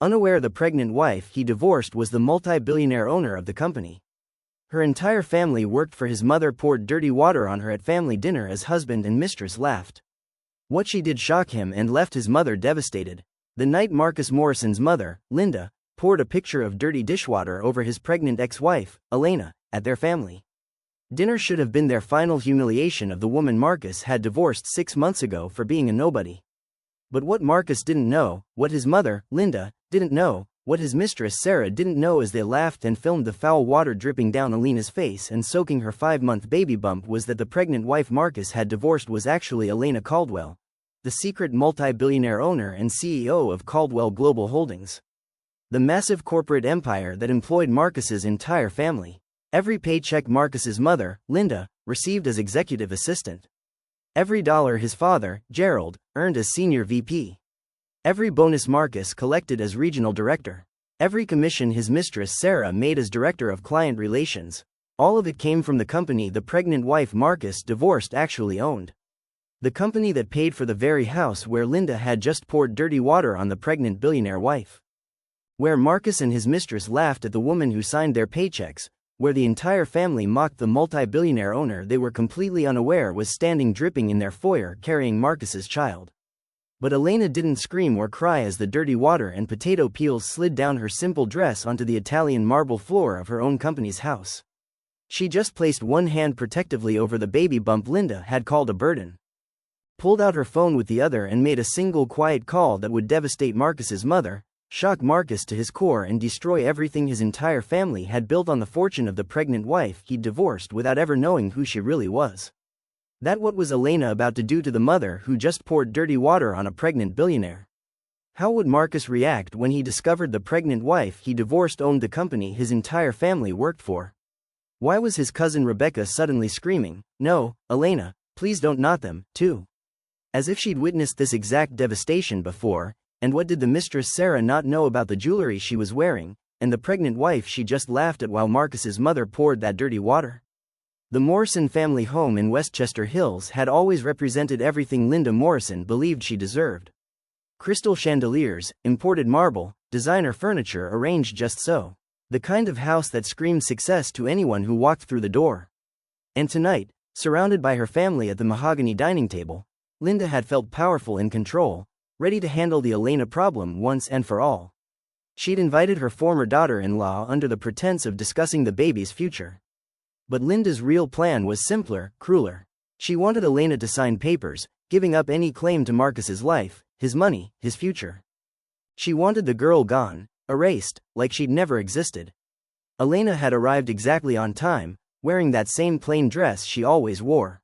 Unaware the pregnant wife he divorced was the multi-billionaire owner of the company. Her entire family worked for his mother, poured dirty water on her at family dinner as husband and mistress laughed. What she did shocked him and left his mother devastated. The night Marcus Morrison's mother, Linda, poured a pitcher of dirty dishwater over his pregnant ex-wife, Elena, at their family dinner should have been their final humiliation of the woman Marcus had divorced 6 months ago for being a nobody. But what Marcus didn't know, what his mother, Linda, didn't know, what his mistress Sarah didn't know as they laughed and filmed the foul water dripping down Elena's face and soaking her 5-month baby bump was that the pregnant wife Marcus had divorced was actually Elena Caldwell, the secret multi-billionaire owner and CEO of Caldwell Global Holdings, the massive corporate empire that employed Marcus's entire family. Every paycheck Marcus's mother, Linda, received as executive assistant. Every dollar his father, Gerald, earned as senior VP. Every bonus Marcus collected as regional director. Every commission his mistress Sarah made as director of client relations. All of it came from the company the pregnant wife Marcus divorced actually owned. The company that paid for the very house where Linda had just poured dirty water on the pregnant billionaire wife. Where Marcus and his mistress laughed at the woman who signed their paychecks. Where the entire family mocked the multi-billionaire owner they were completely unaware was standing dripping in their foyer carrying Marcus's child. But Elena didn't scream or cry as the dirty water and potato peels slid down her simple dress onto the Italian marble floor of her own company's house. She just placed one hand protectively over the baby bump Linda had called a burden, pulled out her phone with the other and made a single quiet call that would devastate Marcus's mother, shock Marcus to his core and destroy everything his entire family had built on the fortune of the pregnant wife he'd divorced without ever knowing who she really was. That what was Elena about to do to the mother who just poured dirty water on a pregnant billionaire? How would Marcus react when he discovered the pregnant wife he divorced owned the company his entire family worked for? Why was his cousin Rebecca suddenly screaming, "No, Elena, please don't knot them, too"? As if she'd witnessed this exact devastation before, and what did the mistress Sarah not know about the jewelry she was wearing, and the pregnant wife she just laughed at while Marcus's mother poured that dirty water? The Morrison family home in Westchester Hills had always represented everything Linda Morrison believed she deserved. Crystal chandeliers, imported marble, designer furniture arranged just so. The kind of house that screamed success to anyone who walked through the door. And tonight, surrounded by her family at the mahogany dining table, Linda had felt powerful in control, ready to handle the Elena problem once and for all. She'd invited her former daughter-in-law under the pretense of discussing the baby's future. But Linda's real plan was simpler, crueler. She wanted Elena to sign papers, giving up any claim to Marcus's life, his money, his future. She wanted the girl gone, erased, like she'd never existed. Elena had arrived exactly on time, wearing that same plain dress she always wore.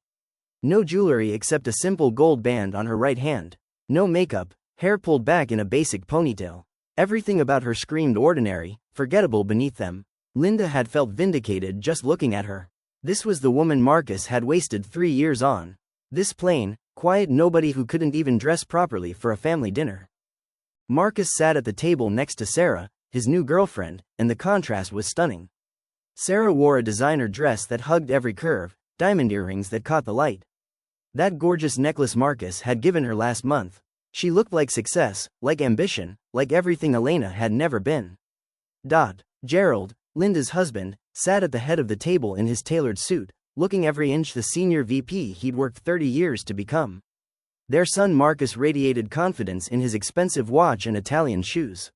No jewelry except a simple gold band on her right hand. No makeup, hair pulled back in a basic ponytail. Everything about her screamed ordinary, forgettable beneath them. Linda had felt vindicated just looking at her. This was the woman Marcus had wasted 3 years on. This plain, quiet nobody who couldn't even dress properly for a family dinner. Marcus sat at the table next to Sarah, his new girlfriend, and the contrast was stunning. Sarah wore a designer dress that hugged every curve, diamond earrings that caught the light. That gorgeous necklace Marcus had given her last month. She looked like success, like ambition, like everything Elena had never been. Gerald, Linda's husband, sat at the head of the table in his tailored suit, looking every inch the senior VP he'd worked 30 years to become. Their son Marcus radiated confidence in his expensive watch and Italian shoes.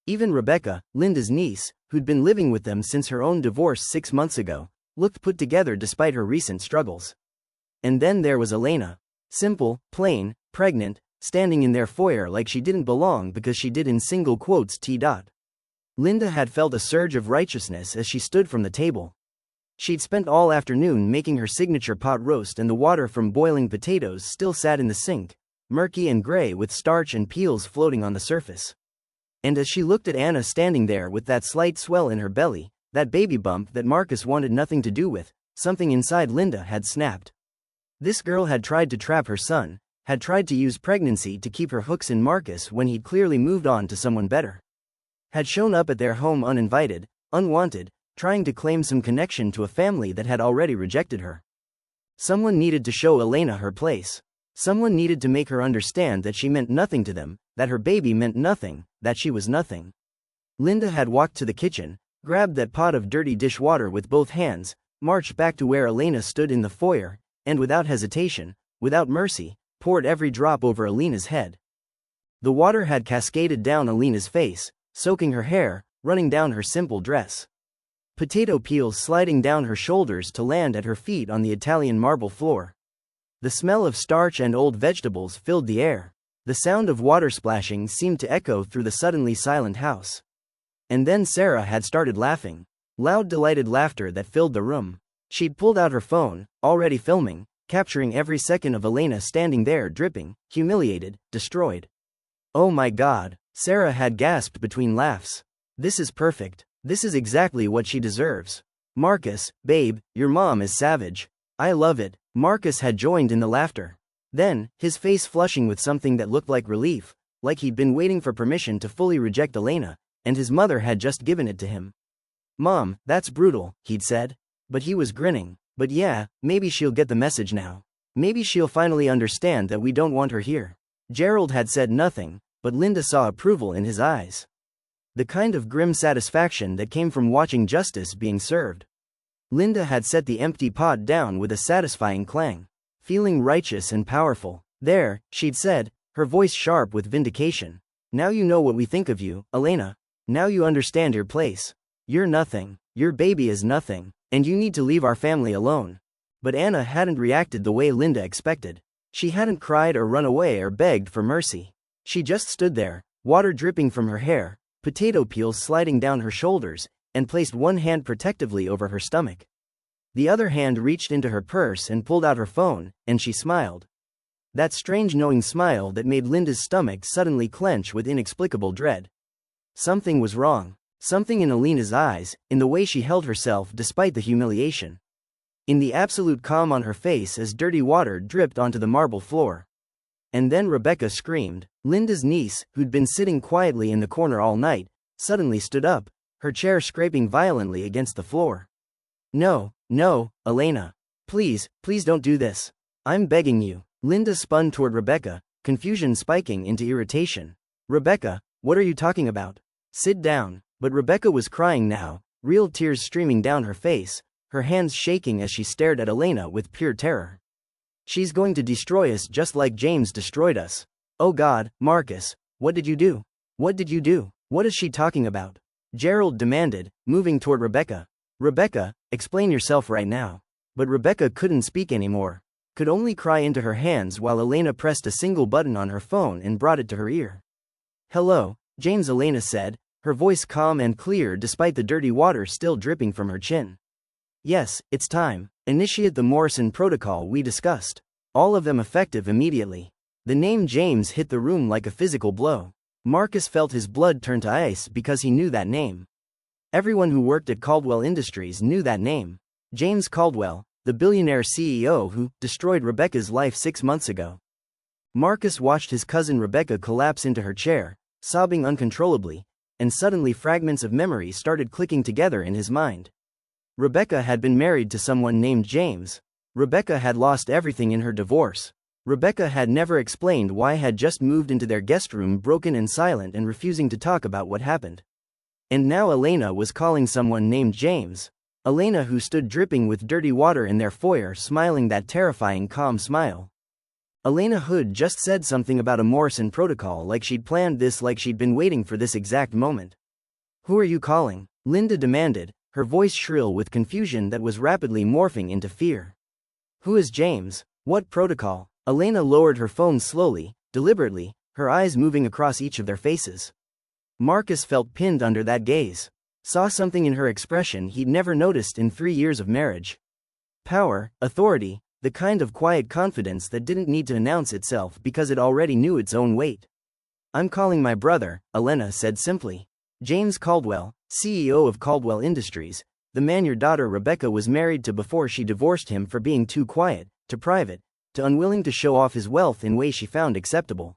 Even Rebecca, Linda's niece, who'd been living with them since her own divorce 6 months ago, looked put together despite her recent struggles. And then there was Elena. Simple, plain, pregnant, standing in their foyer like she didn't belong because she did in single quotes T. Linda had felt a surge of righteousness as she stood from the table. She'd spent all afternoon making her signature pot roast and the water from boiling potatoes still sat in the sink, murky and gray with starch and peels floating on the surface. And as she looked at Anna standing there with that slight swell in her belly, that baby bump that Marcus wanted nothing to do with, something inside Linda had snapped. This girl had tried to trap her son, had tried to use pregnancy to keep her hooks in Marcus when he'd clearly moved on to someone better. Had shown up at their home uninvited, unwanted, trying to claim some connection to a family that had already rejected her. Someone needed to show Elena her place. Someone needed to make her understand that she meant nothing to them, that her baby meant nothing, that she was nothing. Linda had walked to the kitchen, grabbed that pot of dirty dishwater with both hands, marched back to where Elena stood in the foyer, and without hesitation, without mercy, poured every drop over Elena's head. The water had cascaded down Elena's face, soaking her hair, running down her simple dress. Potato peels sliding down her shoulders to land at her feet on the Italian marble floor. The smell of starch and old vegetables filled the air. The sound of water splashing seemed to echo through the suddenly silent house. And then Sarah had started laughing. Loud, delighted laughter that filled the room. She'd pulled out her phone, already filming, capturing every second of Elena standing there dripping, humiliated, destroyed. "Oh my God," Sarah had gasped between laughs. "This is perfect. This is exactly what she deserves. Marcus, babe, your mom is savage. I love it." Marcus had joined in the laughter. Then, his face flushing with something that looked like relief, like he'd been waiting for permission to fully reject Elena, and his mother had just given it to him. "Mom, that's brutal," he'd said. But he was grinning. "But yeah, maybe she'll get the message now. Maybe she'll finally understand that we don't want her here." Gerald had said nothing, but Linda saw approval in his eyes. The kind of grim satisfaction that came from watching justice being served. Linda had set the empty pot down with a satisfying clang. Feeling righteous and powerful. "There," she'd said, her voice sharp with vindication. "Now you know what we think of you, Elena. Now you understand your place. You're nothing. Your baby is nothing. And you need to leave our family alone." But Anna hadn't reacted the way Linda expected. She hadn't cried or run away or begged for mercy. She just stood there, water dripping from her hair, potato peels sliding down her shoulders, and placed one hand protectively over her stomach. The other hand reached into her purse and pulled out her phone, and she smiled. That strange knowing smile that made Linda's stomach suddenly clench with inexplicable dread. Something was wrong. Something in Elena's eyes, in the way she held herself despite the humiliation. In the absolute calm on her face as dirty water dripped onto the marble floor. And then Rebecca screamed. Linda's niece, who'd been sitting quietly in the corner all night, suddenly stood up, her chair scraping violently against the floor. "No, no, Elena. Please, please don't do this. I'm begging you." Linda spun toward Rebecca, confusion spiking into irritation. "Rebecca, what are you talking about? Sit down." But Rebecca was crying now, real tears streaming down her face, her hands shaking as she stared at Elena with pure terror. "She's going to destroy us just like James destroyed us. Oh God, Marcus, what did you do? What did you do? What is she talking about?" Gerald demanded, moving toward Rebecca. "Rebecca, explain yourself right now." But Rebecca couldn't speak anymore, could only cry into her hands while Elena pressed a single button on her phone and brought it to her ear. "Hello, James," Elena said, her voice calm and clear despite the dirty water still dripping from her chin. "Yes, it's time. Initiate the Morrison protocol we discussed. All of them effective immediately." The name James hit the room like a physical blow. Marcus felt his blood turn to ice because he knew that name. Everyone who worked at Caldwell Industries knew that name. James Caldwell, the billionaire CEO who destroyed Rebecca's life 6 months ago. Marcus watched his cousin Rebecca collapse into her chair, sobbing uncontrollably, and suddenly fragments of memory started clicking together in his mind. Rebecca had been married to someone named James. Rebecca had lost everything in her divorce. Rebecca had never explained why had just moved into their guest room broken and silent and refusing to talk about what happened. And now Elena was calling someone named James. Elena, who stood dripping with dirty water in their foyer, smiling that terrifying calm smile. Elena Hood just said something about a Morrison protocol, like she'd planned this, like she'd been waiting for this exact moment. "Who are you calling?" Linda demanded, her voice shrill with confusion that was rapidly morphing into fear. "Who is James? What protocol?" Elena lowered her phone slowly, deliberately, her eyes moving across each of their faces. Marcus felt pinned under that gaze. Saw something in her expression he'd never noticed in 3 years of marriage. Power, authority, the kind of quiet confidence that didn't need to announce itself because it already knew its own weight. "I'm calling my brother," Elena said simply. "James Caldwell, CEO of Caldwell Industries, the man your daughter Rebecca was married to before she divorced him for being too quiet, too private, too unwilling to show off his wealth in ways she found acceptable."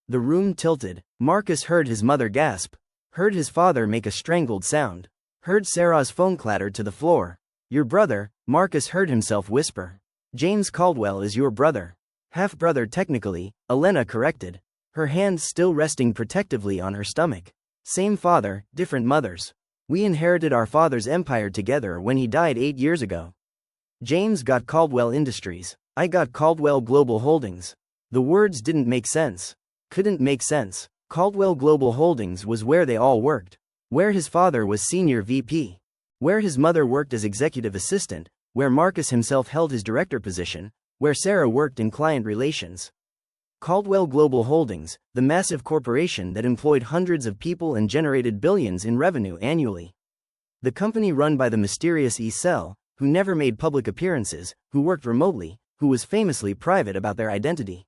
The room tilted. Marcus heard his mother gasp, heard his father make a strangled sound, heard Sarah's phone clatter to the floor. "Your brother," Marcus heard himself whisper. "James Caldwell is your brother." "Half-brother technically," Elena corrected. her hands still resting protectively on her stomach. Same father, different mothers. We inherited our father's empire together when he died 8 years ago. James got Caldwell Industries. I got Caldwell Global Holdings. The words didn't make sense. Couldn't make sense. Caldwell Global Holdings was where they all worked. Where his father was senior VP. Where his mother worked as executive assistant. Where Marcus himself held his director position. Where Sarah worked in client relations. Caldwell Global Holdings, the massive corporation that employed hundreds of people and generated billions in revenue annually. The company run by the mysterious E. Cell, who never made public appearances, who worked remotely, who was famously private about their identity.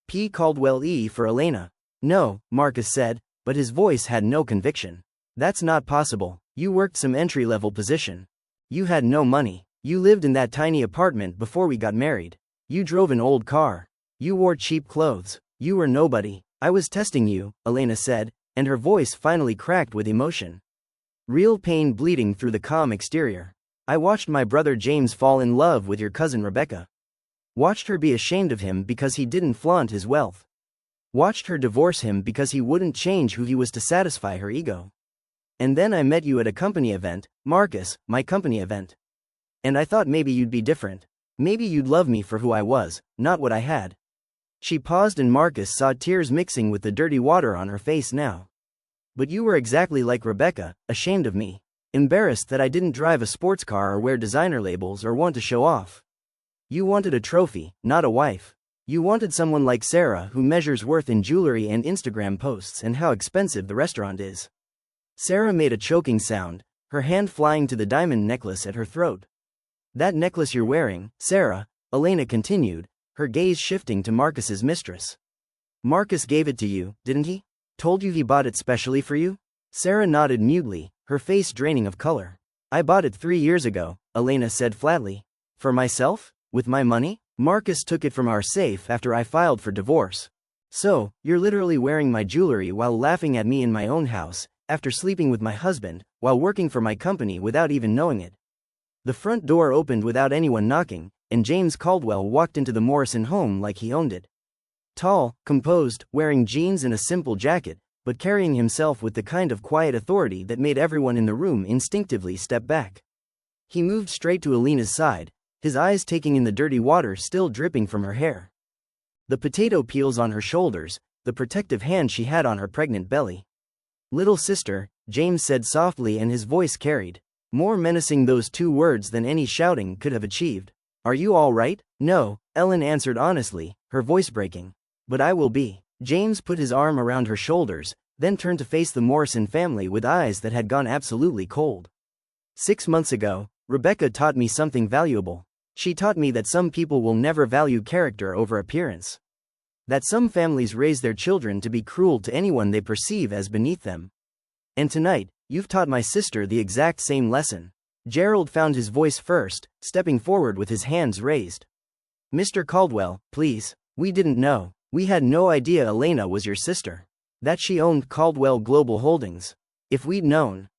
P. Caldwell E. for Elena. No, Marcus said, but his voice had no conviction. That's not possible. You worked some entry-level position. You had no money. You lived in that tiny apartment before we got married. You drove an old car. You wore cheap clothes. You were nobody. I was testing you, Elena said, and her voice finally cracked with emotion. Real pain bleeding through the calm exterior. I watched my brother James fall in love with your cousin Rebecca. Watched her be ashamed of him because he didn't flaunt his wealth. Watched her divorce him because he wouldn't change who he was to satisfy her ego. And then I met you at a company event, Marcus, my company event. And I thought maybe you'd be different. Maybe you'd love me for who I was, not what I had. She paused and Marcus saw tears mixing with the dirty water on her face now. But you were exactly like Rebecca, ashamed of me. Embarrassed that I didn't drive a sports car or wear designer labels or want to show off. You wanted a trophy, not a wife. You wanted someone like Sarah who measures worth in jewelry and Instagram posts and how expensive the restaurant is. Sarah made a choking sound, her hand flying to the diamond necklace at her throat. That necklace you're wearing, Sarah, Elena continued, her gaze shifting to Marcus's mistress. Marcus gave it to you, didn't he? Told you he bought it specially for you? Sarah nodded mutely, her face draining of color. I bought it 3 years ago, Elena said flatly. For myself? With my money? Marcus took it from our safe after I filed for divorce. So, you're literally wearing my jewelry while laughing at me in my own house, after sleeping with my husband, while working for my company without even knowing it. The front door opened without anyone knocking, and James Caldwell walked into the Morrison home like he owned it. Tall, composed, wearing jeans and a simple jacket, but carrying himself with the kind of quiet authority that made everyone in the room instinctively step back. He moved straight to Elena's side, his eyes taking in the dirty water still dripping from her hair. The potato peels on her shoulders, the protective hand she had on her pregnant belly. Little sister, James said softly, and his voice carried more menacing those 2 words than any shouting could have achieved. Are you all right? No, Ellen answered honestly, her voice breaking. But I will be. James put his arm around her shoulders, then turned to face the Morrison family with eyes that had gone absolutely cold. 6 months ago, Rebecca taught me something valuable. She taught me that some people will never value character over appearance. That some families raise their children to be cruel to anyone they perceive as beneath them. And tonight, you've taught my sister the exact same lesson. Gerald found his voice first, stepping forward with his hands raised. Mr. Caldwell, please. We didn't know. We had no idea Elena was your sister. That she owned Caldwell Global Holdings. If you'd known,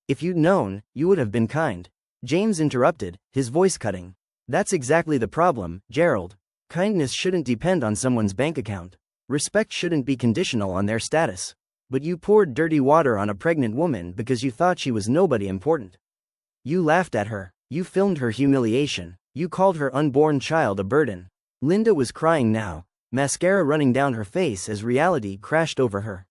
you would have been kind. James interrupted, his voice cutting. That's exactly the problem, Gerald. Kindness shouldn't depend on someone's bank account. Respect shouldn't be conditional on their status. But you poured dirty water on a pregnant woman because you thought she was nobody important. You laughed at her. You filmed her humiliation. You called her unborn child a burden. Linda was crying now, mascara running down her face as reality crashed over her.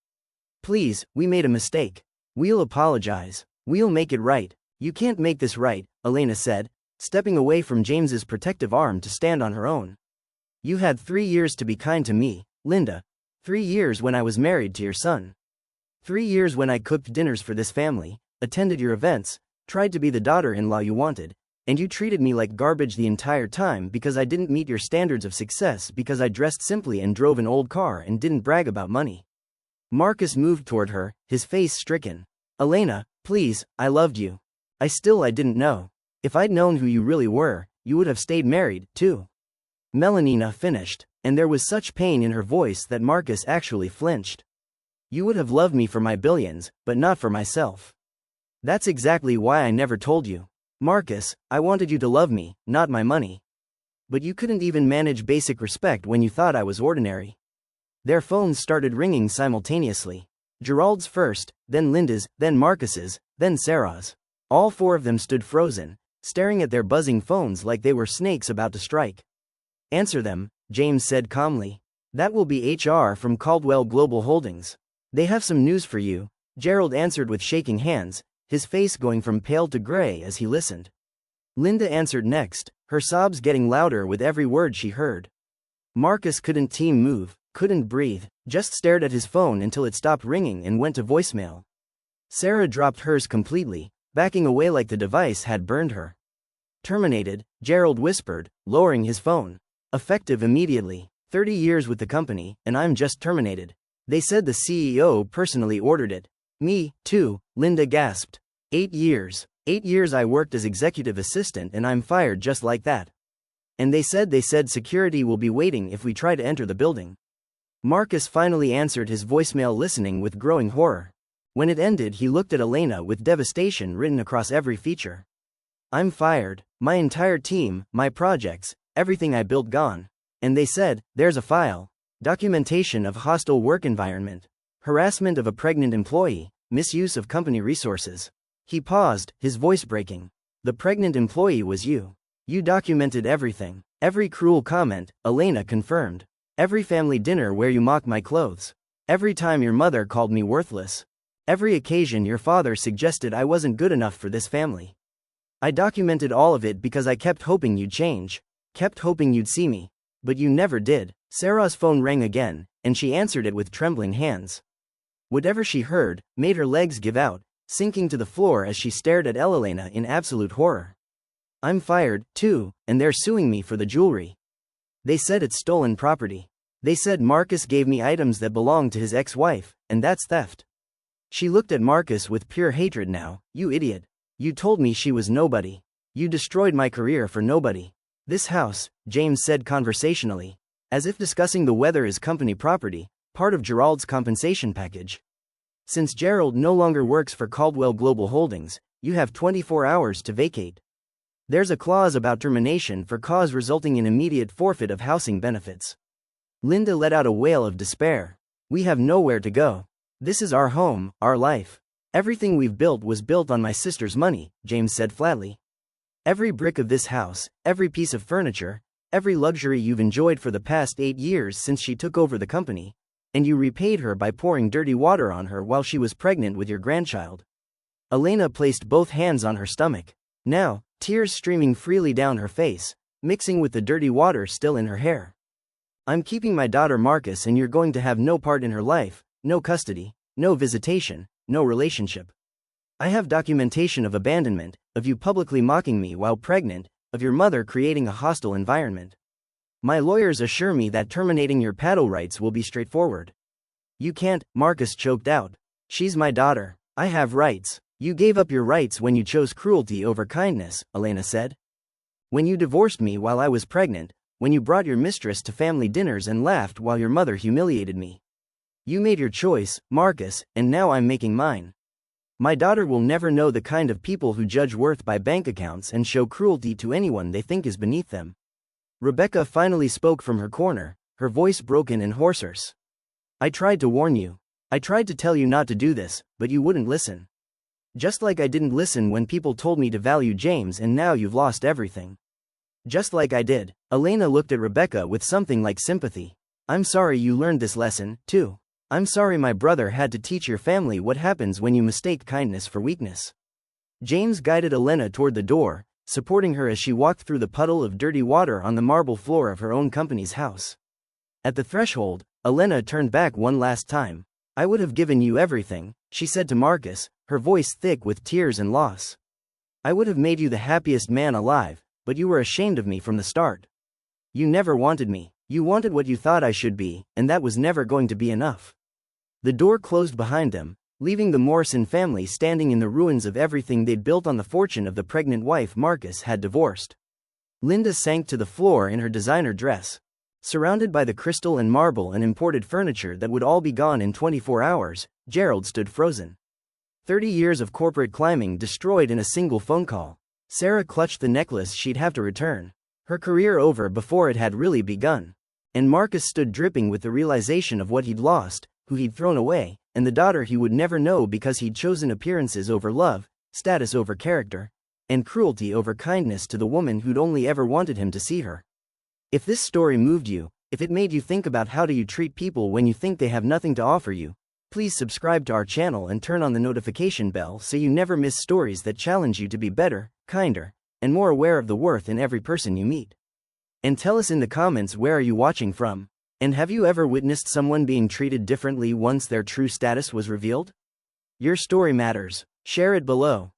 Please, we made a mistake. We'll apologize. We'll make it right. You can't make this right, Elena said, stepping away from James's protective arm to stand on her own. You had 3 years to be kind to me, Linda. 3 years when I was married to your son. 3 years when I cooked dinners for this family, attended your events, tried to be the daughter-in-law you wanted, and you treated me like garbage the entire time because I didn't meet your standards of success because I dressed simply and drove an old car and didn't brag about money. Marcus moved toward her, his face stricken. Elena, please, I loved you. I didn't know. If I'd known who you really were, you would have stayed married, too. Melanina finished, and there was such pain in her voice that Marcus actually flinched. You would have loved me for my billions, but not for myself. That's exactly why I never told you. Marcus, I wanted you to love me, not my money. But you couldn't even manage basic respect when you thought I was ordinary. Their phones started ringing simultaneously. Gerald's first, then Linda's, then Marcus's, then Sarah's. All four of them stood frozen, staring at their buzzing phones like they were snakes about to strike. "Answer them," James said calmly. "That will be HR from Caldwell Global Holdings. They have some news for you," Gerald answered with shaking hands, his face going from pale to gray as he listened. Linda answered next, her sobs getting louder with every word she heard. Marcus couldn't move, couldn't breathe, just stared at his phone until it stopped ringing and went to voicemail. Sarah dropped hers completely, backing away like the device had burned her. "Terminated," Gerald whispered, lowering his phone. "Effective immediately. 30 years with the company, and I'm just terminated. They said the CEO personally ordered it." "Me, too," Linda gasped. 8 years. 8 years I worked as executive assistant and I'm fired just like that. And they said security will be waiting if we try to enter the building." Marcus finally answered his voicemail, listening with growing horror. When it ended, he looked at Elena with devastation written across every feature. "I'm fired. My entire team, my projects, everything I built gone. And they said, there's a file. Documentation of hostile work environment. Harassment of a pregnant employee, misuse of company resources." He paused, his voice breaking. "The pregnant employee was you. You documented everything. Every cruel comment," Elena confirmed. "Every family dinner where you mocked my clothes. Every time your mother called me worthless. Every occasion your father suggested I wasn't good enough for this family. I documented all of it because I kept hoping you'd change. Kept hoping you'd see me. But you never did." Sarah's phone rang again, and she answered it with trembling hands. Whatever she heard made her legs give out, sinking to the floor as she stared at Elena in absolute horror. "I'm fired, too, and they're suing me for the jewelry. They said it's stolen property. They said Marcus gave me items that belonged to his ex-wife, and that's theft." She looked at Marcus with pure hatred now. "You idiot. You told me she was nobody. You destroyed my career for nobody." "This house," James said conversationally, as if discussing the weather is company property, part of Gerald's compensation package. "Since Gerald no longer works for Caldwell Global Holdings, you have 24 hours to vacate. There's a clause about termination for cause resulting in immediate forfeit of housing benefits." Linda let out a wail of despair. "We have nowhere to go. This is our home, our life. Everything we've built was built on my sister's money," James said flatly. "Every brick of this house, every piece of furniture, every luxury you've enjoyed for the past 8 years since she took over the company. And you repaid her by pouring dirty water on her while she was pregnant with your grandchild." Elena placed both hands on her stomach. Now, tears streaming freely down her face, mixing with the dirty water still in her hair. "I'm keeping my daughter Marcus, and you're going to have no part in her life, no custody, no visitation, no relationship. I have documentation of abandonment, of you publicly mocking me while pregnant, of your mother creating a hostile environment. My lawyers assure me that terminating your paddle rights will be straightforward." "You can't," Marcus choked out. "She's my daughter. I have rights." "You gave up your rights when you chose cruelty over kindness," Elena said. "When you divorced me while I was pregnant, when you brought your mistress to family dinners and laughed while your mother humiliated me. You made your choice, Marcus, and now I'm making mine. My daughter will never know the kind of people who judge worth by bank accounts and show cruelty to anyone they think is beneath them." Rebecca finally spoke from her corner, her voice broken and hoarse. "I tried to warn you. I tried to tell you not to do this, but you wouldn't listen. Just like I didn't listen when people told me to value James, and now you've lost everything. Just like I did." Elena looked at Rebecca with something like sympathy. "I'm sorry you learned this lesson, too. I'm sorry my brother had to teach your family what happens when you mistake kindness for weakness." James guided Elena toward the door, supporting her as she walked through the puddle of dirty water on the marble floor of her own company's house. At the threshold, Elena turned back one last time. "I would have given you everything," she said to Marcus, her voice thick with tears and loss. "I would have made you the happiest man alive, but you were ashamed of me from the start. You never wanted me. You wanted what you thought I should be, and that was never going to be enough." The door closed behind them, leaving the Morrison family standing in the ruins of everything they'd built on the fortune of the pregnant wife Marcus had divorced. Linda sank to the floor in her designer dress. Surrounded by the crystal and marble and imported furniture that would all be gone in 24 hours, Gerald stood frozen. 30 years of corporate climbing destroyed in a single phone call. Sarah clutched the necklace she'd have to return. Her career over before it had really begun. And Marcus stood dripping with the realization of what he'd lost, who he'd thrown away, and the daughter he would never know because he'd chosen appearances over love, status over character, and cruelty over kindness to the woman who'd only ever wanted him to see her. If this story moved you, if it made you think about how do you treat people when you think they have nothing to offer you, please subscribe to our channel and turn on the notification bell so you never miss stories that challenge you to be better, kinder, and more aware of the worth in every person you meet. And tell us in the comments, where are you watching from? And have you ever witnessed someone being treated differently once their true status was revealed? Your story matters. Share it below.